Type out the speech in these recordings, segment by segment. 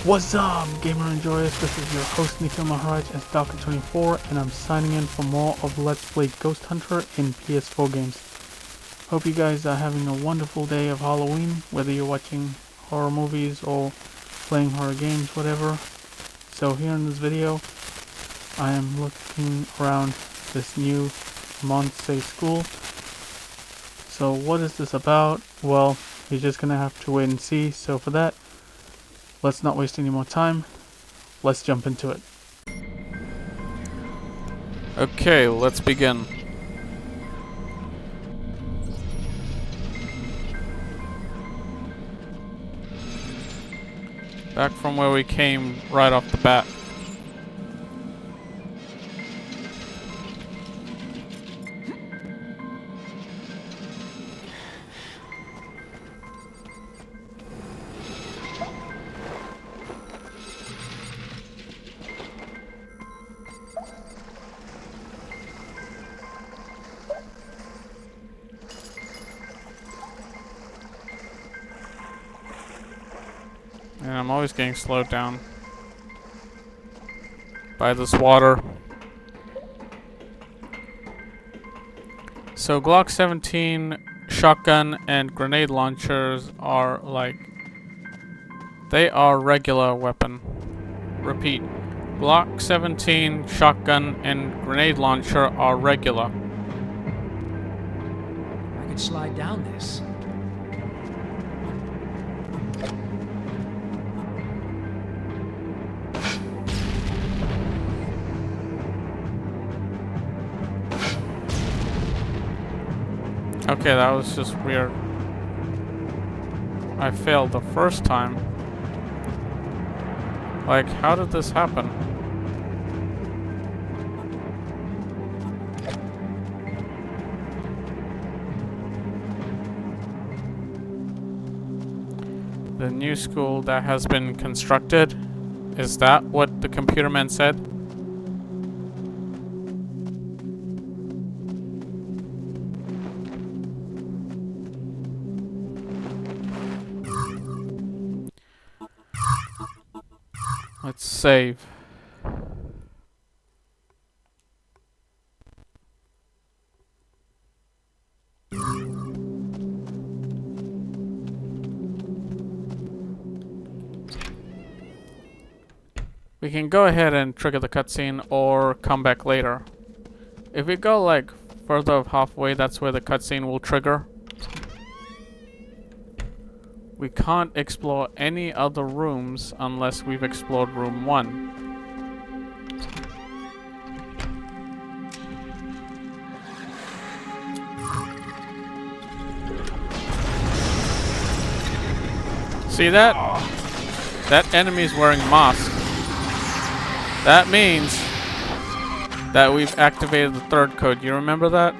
What's up, gamer enjoyers? This is your host Nikhil Maharaj as Stalker24, and I'm signing in for more of Let's Play Ghosthunter in PS4 games. Hope you guys are having a wonderful day of Halloween, whether you're watching horror movies or playing horror games, whatever. So here in this video, I am looking around this new Monse school. So what is this about? Well, you're just gonna have to wait and see. So for that, let's not waste any more time. Let's jump into it. Okay, let's begin. Back from where we came right off the bat. And I'm always getting slowed down by this water. So Glock 17, shotgun, and grenade launchers are they are regular weapon. Repeat. Glock 17, shotgun, and grenade launcher are regular. I could slide down this. Okay, that was just weird. I failed the first time. Like, how did this happen? The new school that has been constructed? Is that what the computer man said? Let's save. We can go ahead and trigger the cutscene or come back later. If we go like further halfway, that's where the cutscene will trigger. We can't explore any other rooms unless we've explored room 1. See that? That enemy's wearing mask. That means that we've activated the third code. You remember that?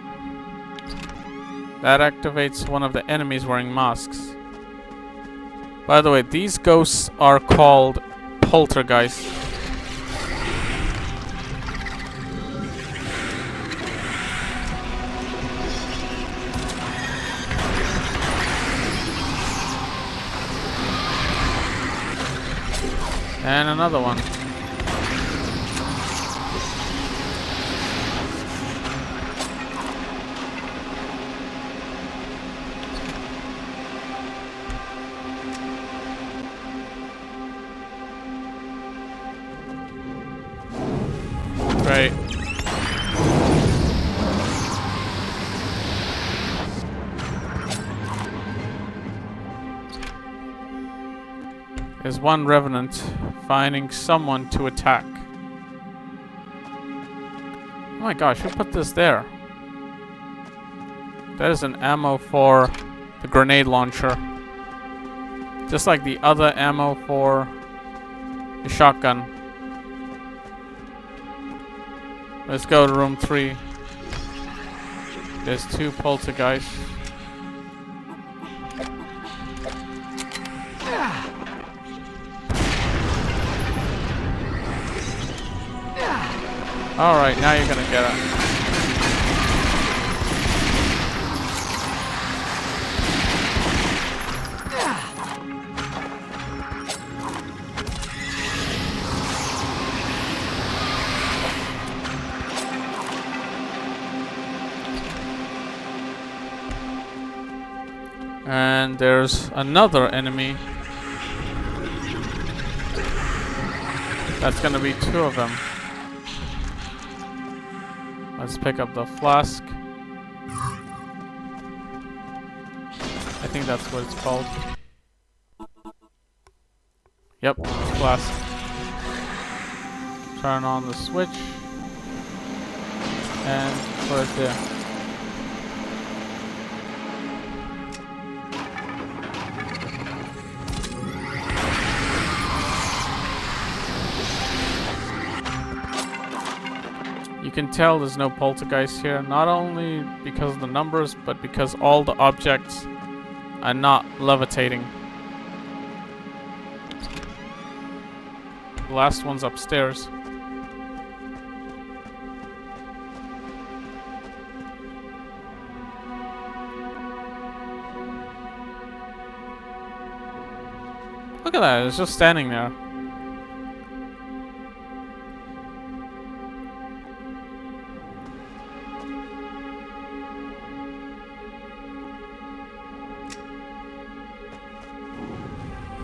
That activates one of the enemies wearing masks. By the way, these ghosts are called poltergeists. And another one. Right. There's one revenant finding someone to attack. Oh my gosh, who put this there? That is an ammo for the grenade launcher. Just like the other ammo for the shotgun. Let's go to room 3. There's 2 poltergeists. Alright, now you're gonna get it. And there's another enemy. That's gonna be 2 of them. Let's pick up the flask. I think that's what it's called. Yep, flask. Turn on the switch. And put it there. You can tell there's no poltergeist here, not only because of the numbers, but because all the objects are not levitating. The last one's upstairs. Look at that, it's just standing there.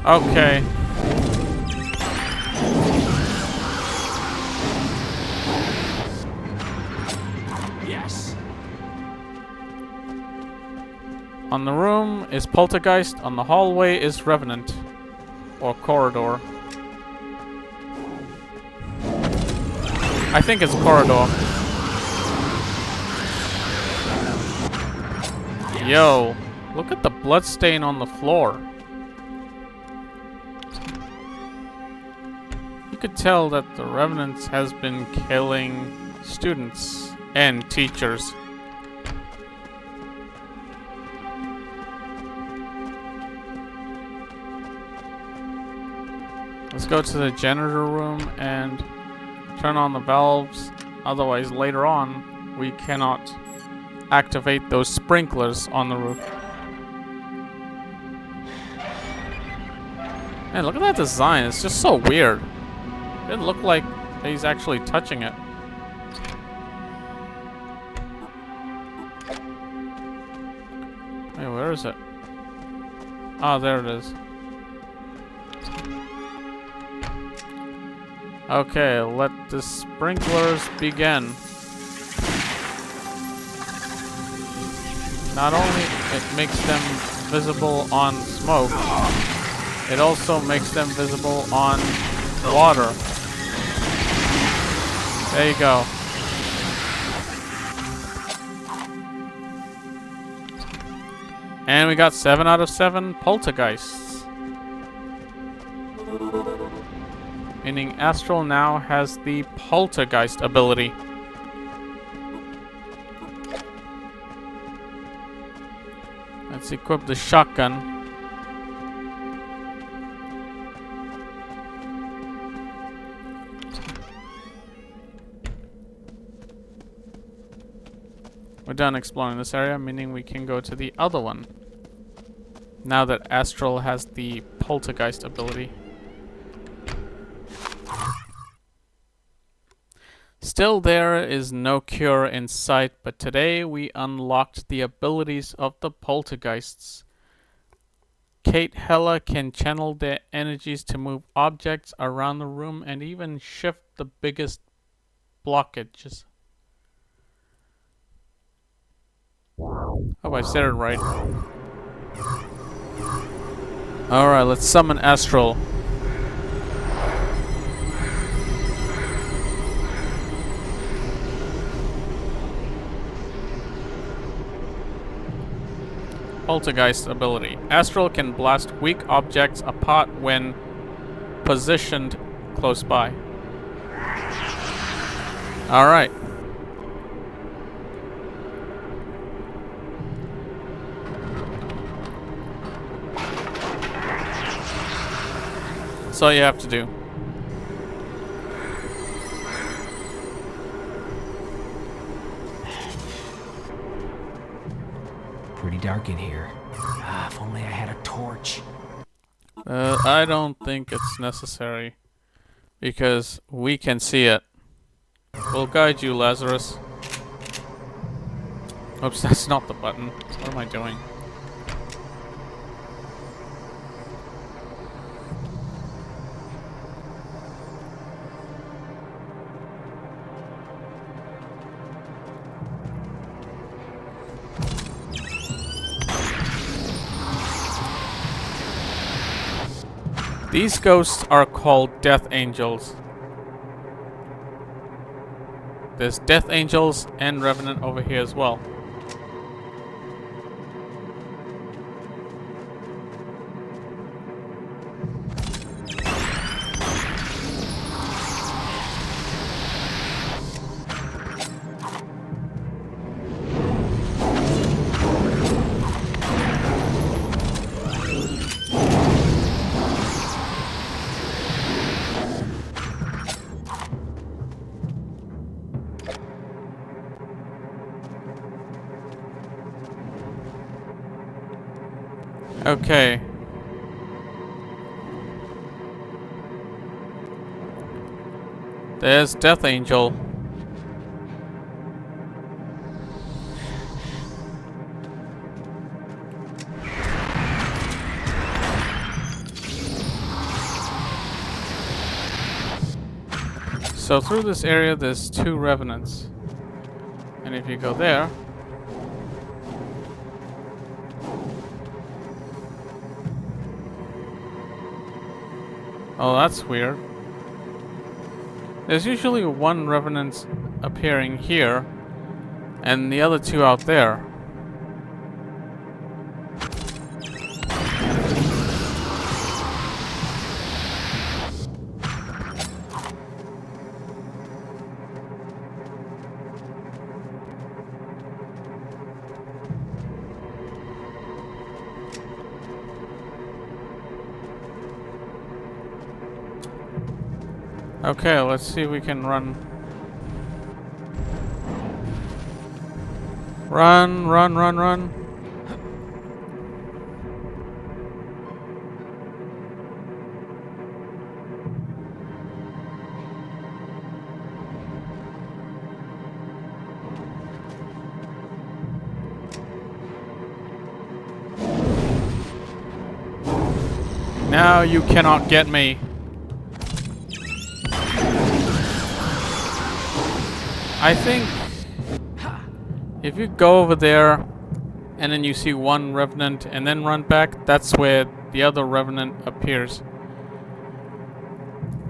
Okay. Yes. On the room is poltergeist, on the hallway is revenant. Or corridor. I think it's corridor. Yo, look at the blood stain on the floor. You could tell that the revenant has been killing students and teachers. Let's go to the janitor room and turn on the valves. Otherwise, later on, we cannot activate those sprinklers on the roof. Man, look at that design. It's just so weird. It didn't look like he's actually touching it. Hey, where is it? Oh, there it is. Okay, let the sprinklers begin. Not only it makes them visible on smoke, it also makes them visible on water. There you go. And we got 7 out of 7 poltergeists. Meaning Astral now has the poltergeist ability. Let's equip the shotgun. We're done exploring this area, meaning we can go to the other one. Now that Astral has the poltergeist ability. Still, there is no cure in sight, but today we unlocked the abilities of the poltergeists. Kate Hella can channel their energies to move objects around the room and even shift the biggest blockages. Hope I said it right. Alright, let's summon Astral. Poltergeist ability. Astral can blast weak objects apart when positioned close by. Alright. That's all you have to do. Pretty dark in here. Ah, if only I had a torch. I don't think it's necessary. Because we can see it. We'll guide you, Lazarus. Oops, that's not the button. What am I doing? These ghosts are called Death Angels. There's Death Angels and Revenant over here as well. Okay. There's Death Angel. So through this area there's 2 Revenants. And if you go there, oh, that's weird. There's usually 1 Revenant appearing here, and the other 2 out there. Okay, let's see if we can run. Run, run, run, run. Now you cannot get me. I think if you go over there and then you see 1 Revenant and then run back, that's where the other Revenant appears.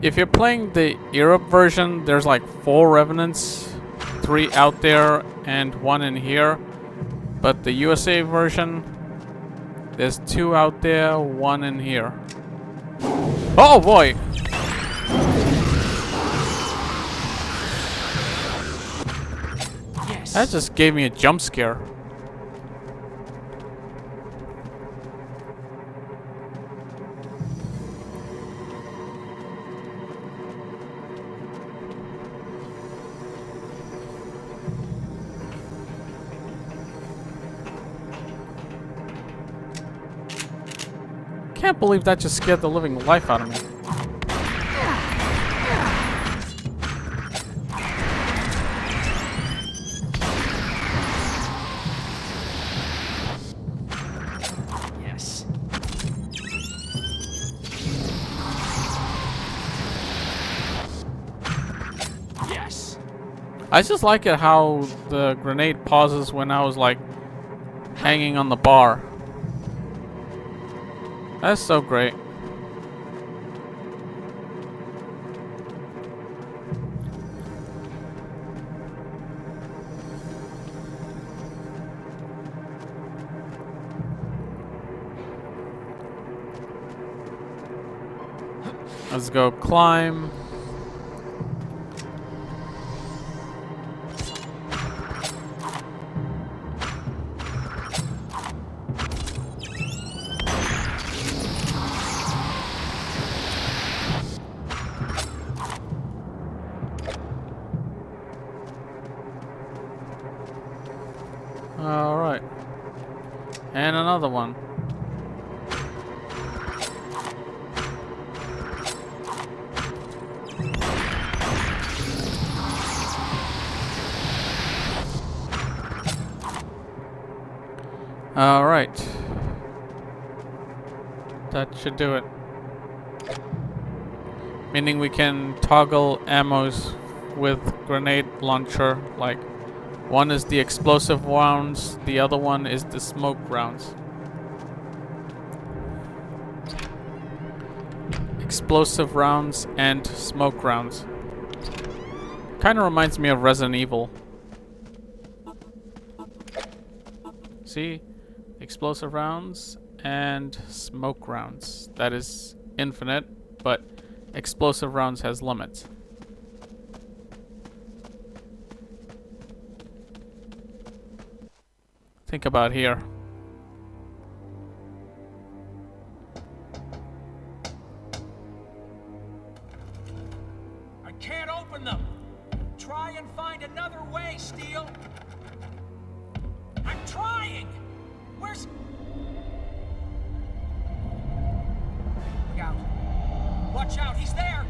If you're playing the Europe version, there's like 4 Revenants, 3 out there and 1 in here. But the USA version, there's 2 out there, 1 in here. Oh boy! That just gave me a jump scare. Can't believe that just scared the living life out of me. I just like it how the grenade pauses when I was like hanging on the bar. That's so great. Let's go climb. Alright. And another one. Alright. That should do it. Meaning we can toggle ammos with grenade launcher, like one is the explosive rounds, the other one is the smoke rounds. explosive rounds, and smoke rounds. Kind of reminds me of Resident Evil. See? Explosive rounds and smoke rounds. That is infinite, but explosive rounds has limits. Think about here. I can't open them. Try and find another way, Steel. I'm trying. Where's... Look out. Watch out, he's there.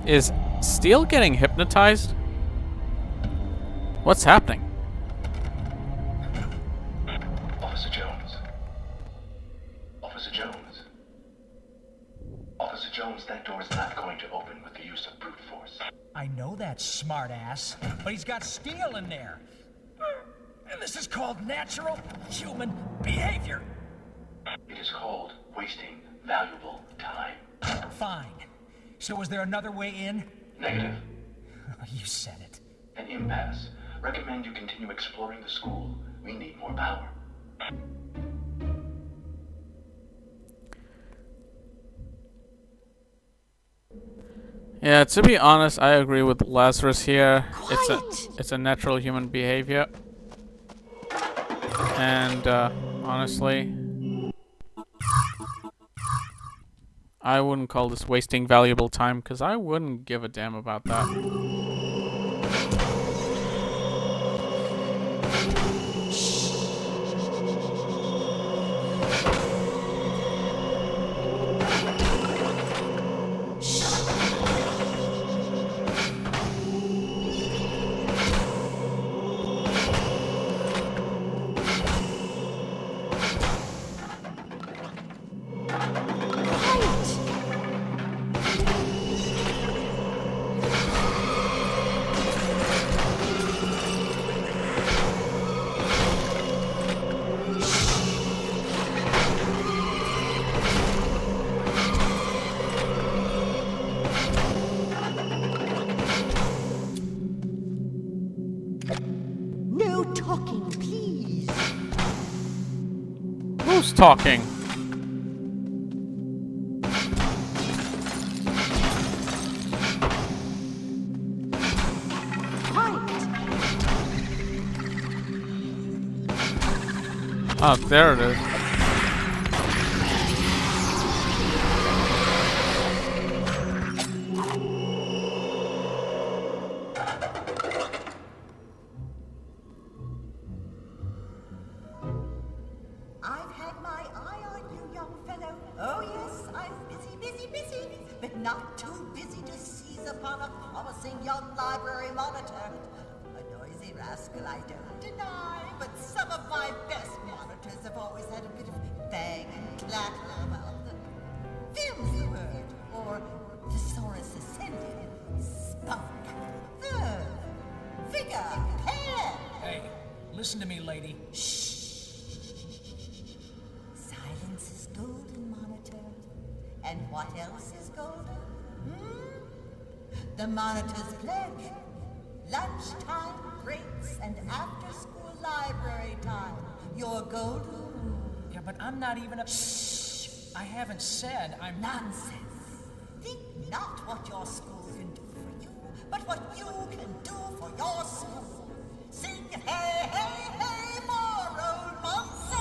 Is Steel getting hypnotized? What's happening? Officer Jones. Officer Jones. Officer Jones, that door is not going to open with the use of brute force. I know that, smartass, but he's got Steel in there. And this is called natural human behavior. It is called wasting valuable time. Fine. So is there another way in? Negative. You said it. An impasse. Recommend you continue exploring the school. We need more power. Yeah, to be honest, I agree with Lazarus here. Quiet. It's a natural human behavior. And honestly, I wouldn't call this wasting valuable time, because I wouldn't give a damn about that. No talking, please. Who's talking? Quiet. Oh, there it is. I've had my eye on you, young fellow. Oh yes, I'm busy, but not too busy to seize upon a promising young library monitor. A noisy rascal, I don't deny, but some of my best monitors have always had a bit of bang and clatter about them. Them's the word, or thesaurus ascended, spunk, verb, figure, pair. Hey, listen to me, lady. Silence is golden, monitor. And what else is golden? The monitor's pledge. Lunchtime breaks and after-school library time. Your golden rule. Yeah, but I'm not even a... I haven't said I'm... Nonsense. Think not what your school can do for you, but what you can do for your school. Sing hey, hey, hey for old Monsey!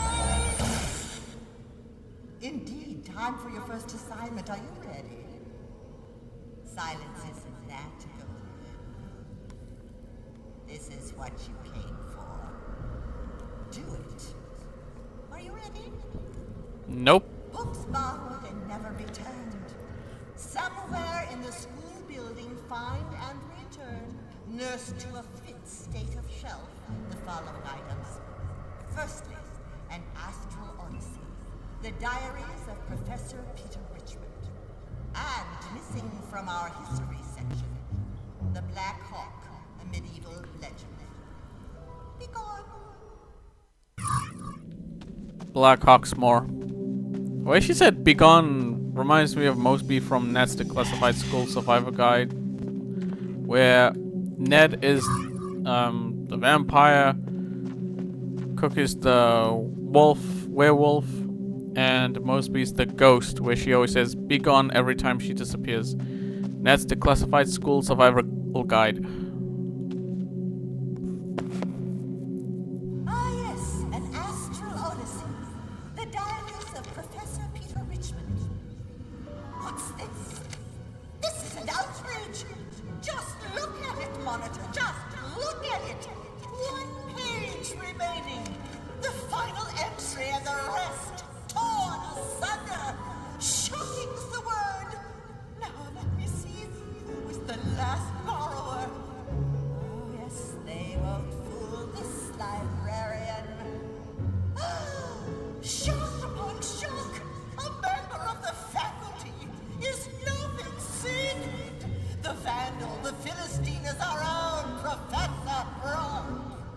Indeed, time for your first assignment. Are you ready? Silence isn't that golden. This is what you came for. Do it. Are you ready? Nope. Books borrowed and never returned. Somewhere in the school building, find and return. Nursed to a fit state of shelf, the following items. Firstly, an astral odyssey. The diaries of Professor Peter Richmond. And missing from our history section, Black Hawk, a medieval legend. Be gone. Black Hawksmoor. The way she said "begone" reminds me of Mosby from Ned's Declassified School Survivor Guide, where Ned is the vampire, Cook is the werewolf, and Mosby's the ghost, where she always says "begone" every time she disappears. Ned's Declassified School Survivor Guide. Ah yes, an astral odyssey. The diaries of Professor Peter Richmond. What's this? This is an outrage! Just look at it, Monitor! Just look at it! One page remaining. The final entry and the rest torn asunder. Shocking's the word. Now let me see. Who was the last borrower? Oh yes, they won't fool this librarian. Shock upon shock! A member of the faculty is nothing sacred! The vandal, the Philistine is our own Professor Braun!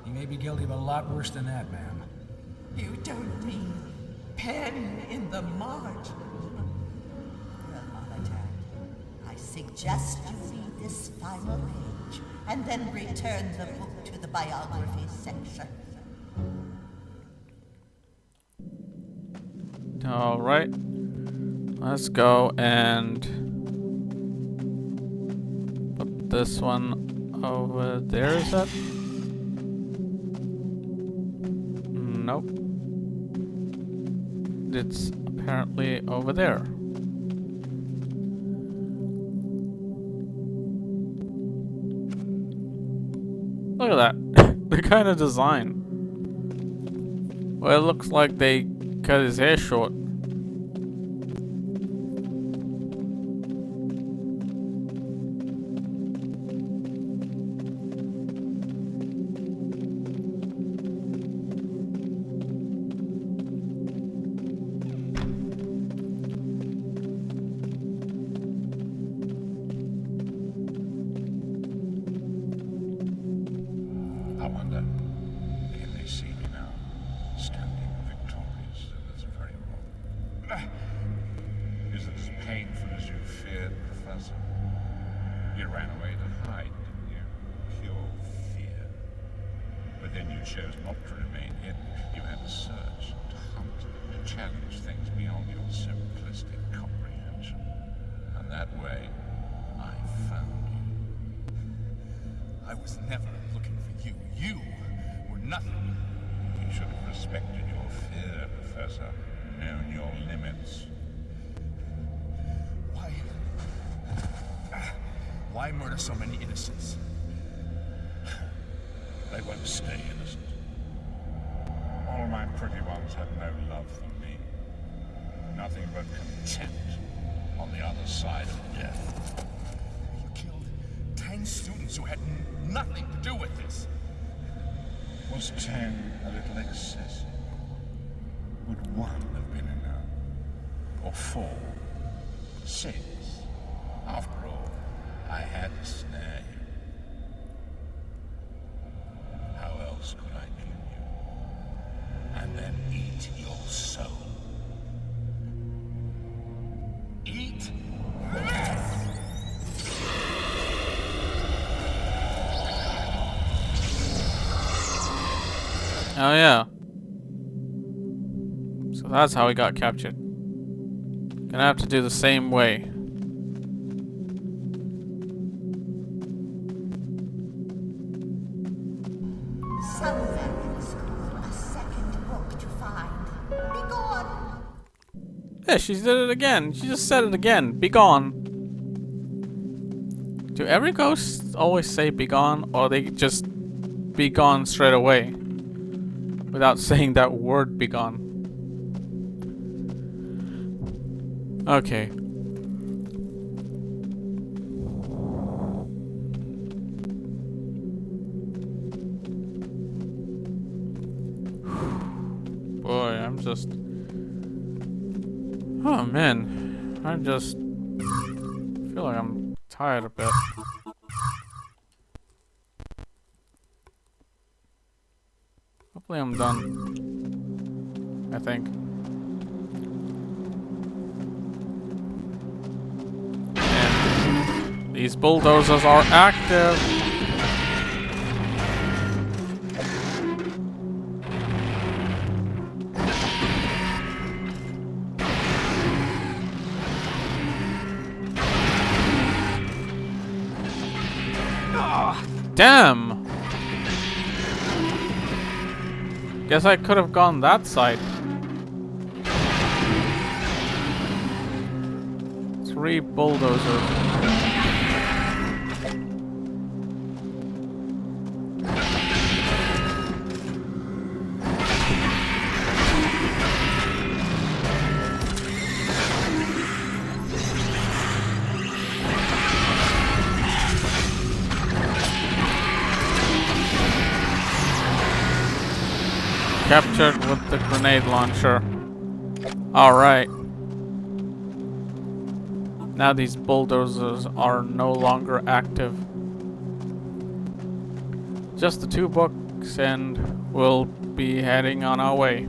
He may be guilty of a lot worse than that, ma'am. You don't mean pen in the margin? Well, Monitor, I suggest you read this final page and then return the book to the biography section. Alright. Let's go and put this one over there, is that? Nope. It's apparently over there. Look at that. The kind of design. Well, it looks like they cut his hair short. I wonder, can they see me now, standing victorious in this very moment? Is it as painful as you feared, Professor? You ran away to hide, didn't you? Pure fear. But then you chose not to remain hidden. You had to search, to hunt, to challenge things beyond your simplistic comprehension. And that way, I found you. I was never looking for you. You were nothing. You should have respected your fear, Professor. Known your limits. Why murder so many innocents? They won't stay innocent. All my pretty ones had no love for me. Nothing but contempt on the other side of death. You killed 10 students who had nothing to do with this. Was 10 a little excessive? Would 1 have been enough? Or 4? 6? After all, I had to snare you. How else could I kill you? And then eat your soul. Eat? Oh yeah. So that's how he got captured. Gonna have to do the same way. Somewhere in the school, a second book to find. Be gone! Yeah, she did it again. She just said it again. Be gone. Do every ghost always say be gone, or they just be gone straight away without saying that word be gone? Okay. Boy, I'm just... Oh man, I just feel like I'm tired a bit. Hopefully I'm done. I think. And these bulldozers are active. Damn! Guess I could have gone that side. 3 bulldozers. Captured with the grenade launcher. Alright. Now these bulldozers are no longer active. Just the 2 books and we'll be heading on our way.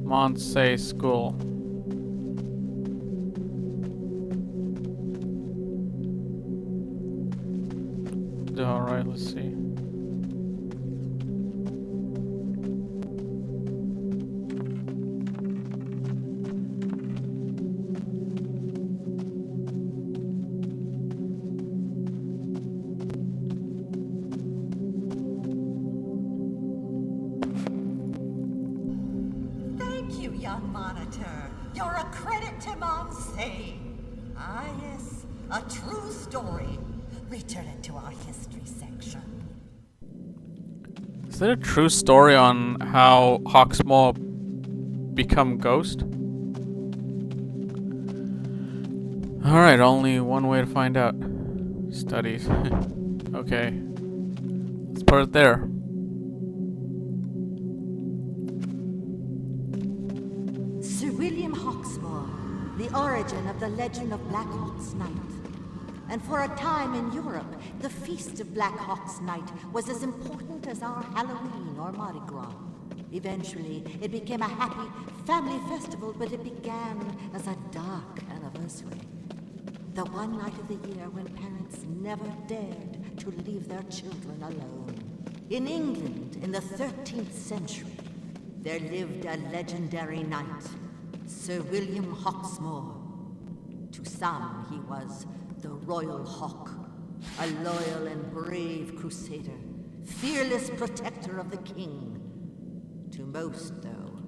Monsay School. Alright, let's see. Thank you, young monitor. You're a credit to Monsay. Ah, yes, a true story. Return it to our history section. Is there a true story on how Hawksmoor become Ghost? Alright, only one way to find out. Studies. Okay. Let's put it there. Sir William Hawksmoor, the origin of the legend of Black Hawk's Night. And for a time in Europe, the Feast of Black Hawk's Night was as important as our Halloween or Mardi Gras. Eventually, it became a happy family festival, but it began as a dark anniversary. The one night of the year when parents never dared to leave their children alone. In England, in the 13th century, there lived a legendary knight, Sir William Hawksmoor. To some, he was the Royal Hawk, a loyal and brave crusader, fearless protector of the king. To most, though,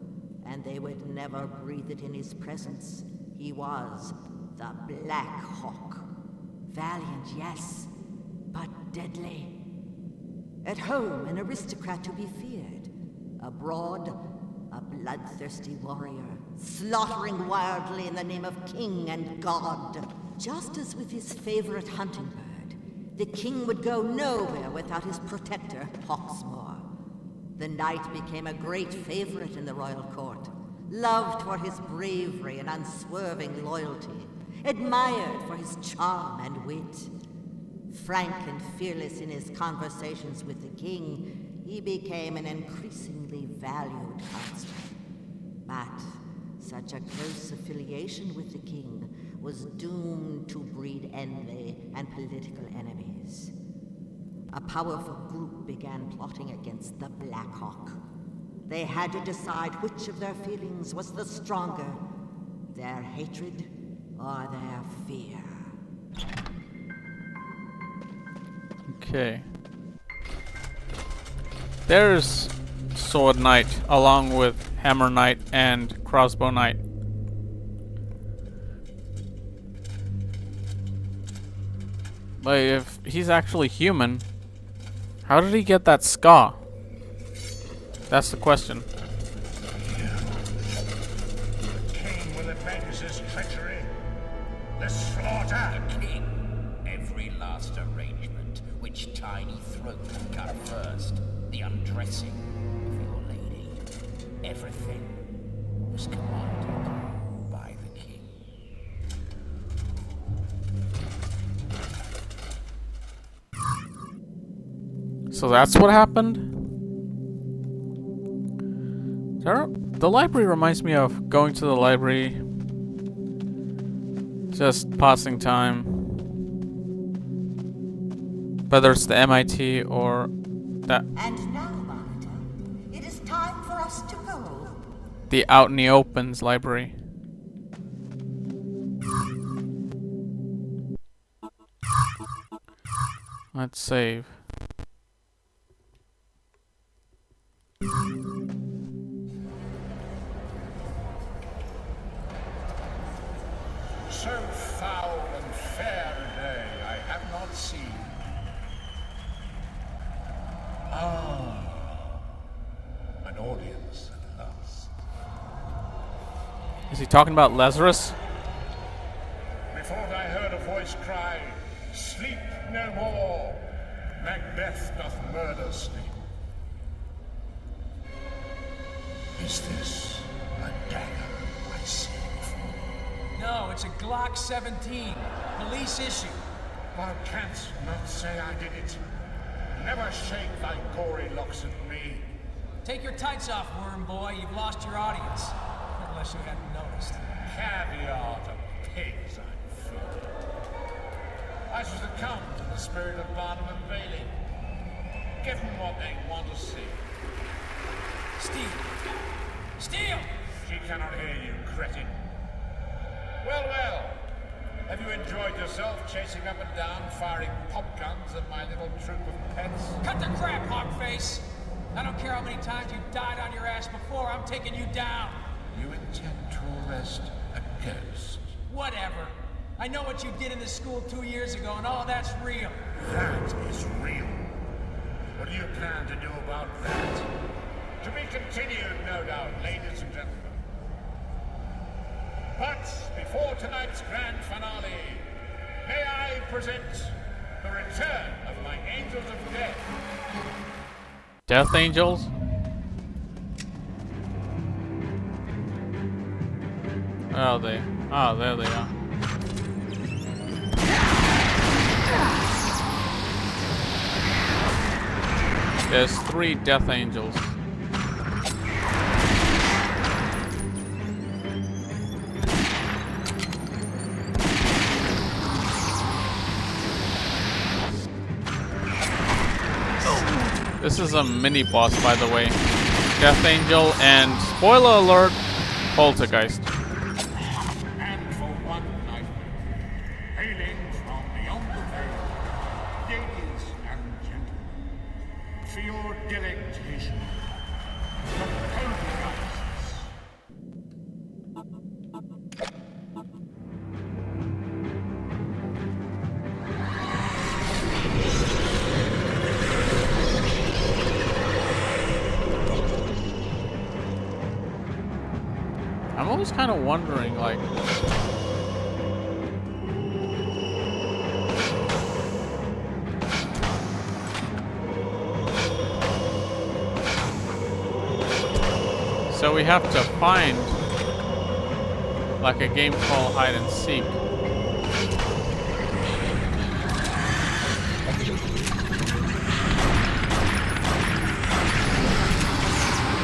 and they would never breathe it in his presence, he was the Black Hawk. Valiant, yes, but deadly. At home, an aristocrat to be feared. Abroad, a bloodthirsty warrior, slaughtering wildly in the name of king and god. Just as with his favorite hunting bird, the king would go nowhere without his protector, Hawksmoor. The knight became a great favorite in the royal court, loved for his bravery and unswerving loyalty, admired for his charm and wit. Frank and fearless in his conversations with the king, he became an increasingly valued counselor. But such a close affiliation with the king was doomed to breed envy and political enemies. A powerful group began plotting against the Black Hawk. They had to decide which of their feelings was the stronger, their hatred or their fear. Okay. There's Sword Knight, along with Hammer Knight and Crossbow Knight. But if he's actually human, how did he get that scar? That's the question. King will avenge this treachery. The slaughter. The king. Every last arrangement. Which tiny throat would cut first. The undressing of your lady. Everything was commanded. So that's what happened? The library reminds me of going to the library. Just passing time. Whether it's the MIT or that. And now, Monitor, it is time for us to go. The out in the opens library. Let's save. So foul and fair a day I have not seen. An audience at last. Is he talking about Lazarus? Methought I heard a voice cry, "Sleep no more! Macbeth doth murder sleep." Is this a dagger I see before? No, it's a Glock 17. Police issue. Thou canst not say I did it. Never shake thy gory locks at me. Take your tights off, worm boy. You've lost your audience. Unless you hadn't noticed. Caviar to pigs, I'm feared. I shall succumb to the spirit of Barnum and Bailey. Give them what they want to see. Steal! Steal! She cannot hear you, cretin. Well, well. Have you enjoyed yourself chasing up and down, firing pop guns at my little troop of pets? Cut the crap, hogface! I don't care how many times you've died on your ass before, I'm taking you down! You intend to arrest a ghost? Whatever. I know what you did in this school 2 years ago, and all that's real. That is real. What do you plan to do about that? To be continued, no doubt, ladies and gentlemen. But before tonight's grand finale, may I present the return of my angels of death. Death Angels? Where are they? Ah, there they are. There's 3 Death Angels. This is a mini boss, by the way. Death Angel and, spoiler alert, Poltergeist. And for one night, hailing from beyond the veil, ladies and gentlemen, for your delectation, the Poltergeists. I'm always kind of wondering, like... So we have to find, like, a game called Hide and Seek.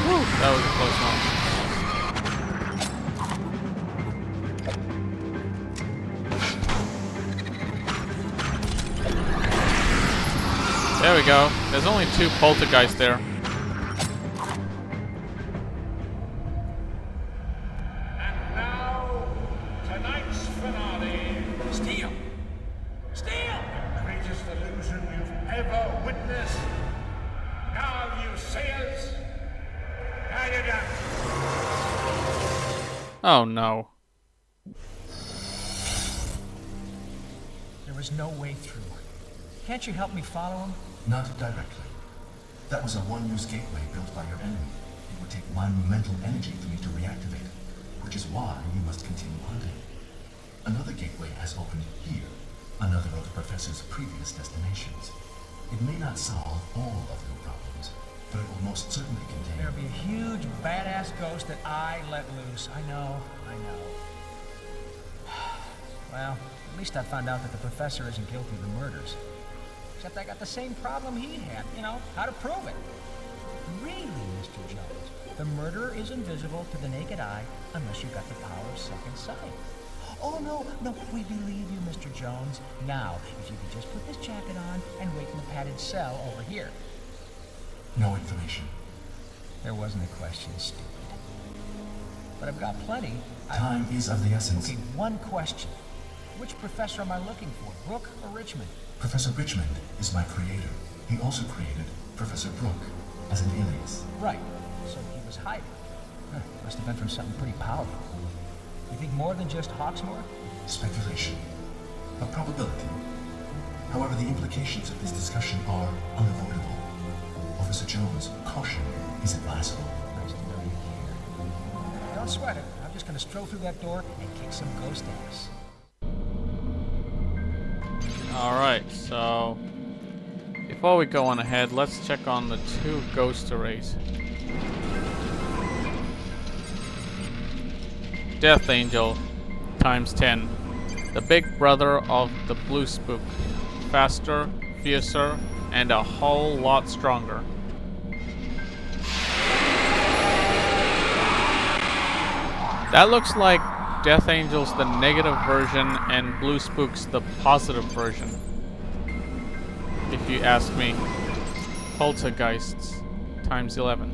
Woo, that was a close one. There we go. There's only 2 poltergeists there. And now, tonight's finale. Steal! Steal! The greatest illusion you've ever witnessed. Now, you seers, now you're done. Oh no. There was no way through. Can't you help me follow him? Not directly. That was a one-use gateway built by your enemy. It would take monumental energy for me to reactivate, which is why you must continue hunting. Another gateway has opened here, another of the professor's previous destinations. It may not solve all of your problems, but it will most certainly contain... There'll be a huge, badass ghost that I let loose. I know. Well, at least I found out that the professor isn't guilty of the murders. except I got the same problem he had. You know, how to prove it. Really, Mr. Jones, the murderer is invisible to the naked eye unless you've got the power of second sight. Oh, no, we believe you, Mr. Jones. Now, if you could just put this jacket on and wait in the padded cell over here. No information. There wasn't a question, stupid. But I've got plenty. Time is of the essence. Okay, one question. Which professor am I looking for, Brooke or Richmond? Professor Richmond is my creator. He also created Professor Brooke as an alias. Right, so he was hiding. Huh, must have been from something pretty powerful. You think more than just Hawksmoor? Speculation. A probability. However, the implications of this discussion are unavoidable. Officer Jones, caution is advisable. Nice to know you care. Don't sweat it. I'm just gonna stroll through that door and kick some ghost ass. Alright, so before we go on ahead, let's check on the 2 ghost arrays. Death Angel times 10. The big brother of the blue spook. Faster, fiercer, and a whole lot stronger. That looks like Death Angel's the negative version and Blue Spook's the positive version. If you ask me. Poltergeists times 11.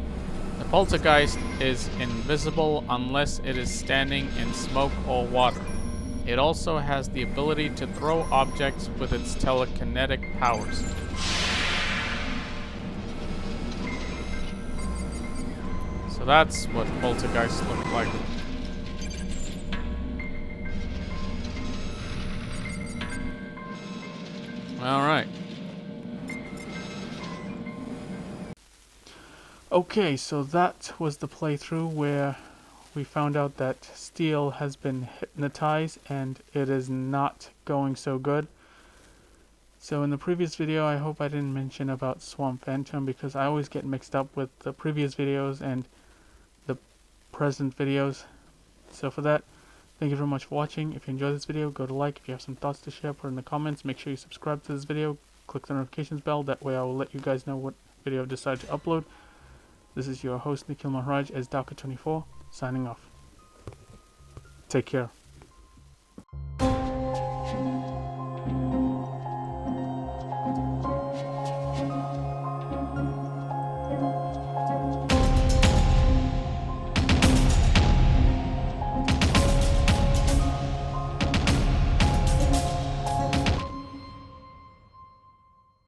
The poltergeist is invisible unless it is standing in smoke or water. It also has the ability to throw objects with its telekinetic powers. So that's what poltergeists look like. Alright. Okay, so that was the playthrough where we found out that Steel has been hypnotized and it is not going so good. So in the previous video, I hope I didn't mention about Swamp Phantom because I always get mixed up with the previous videos and the present videos. So for that, thank you very much for watching. If you enjoyed this video, go to like. If you have some thoughts to share, put in the comments. Make sure you subscribe to this video. Click the notifications bell. That way I will let you guys know what video I decide to upload. This is your host, Nikhil Maharaj as Daka24, signing off. Take care.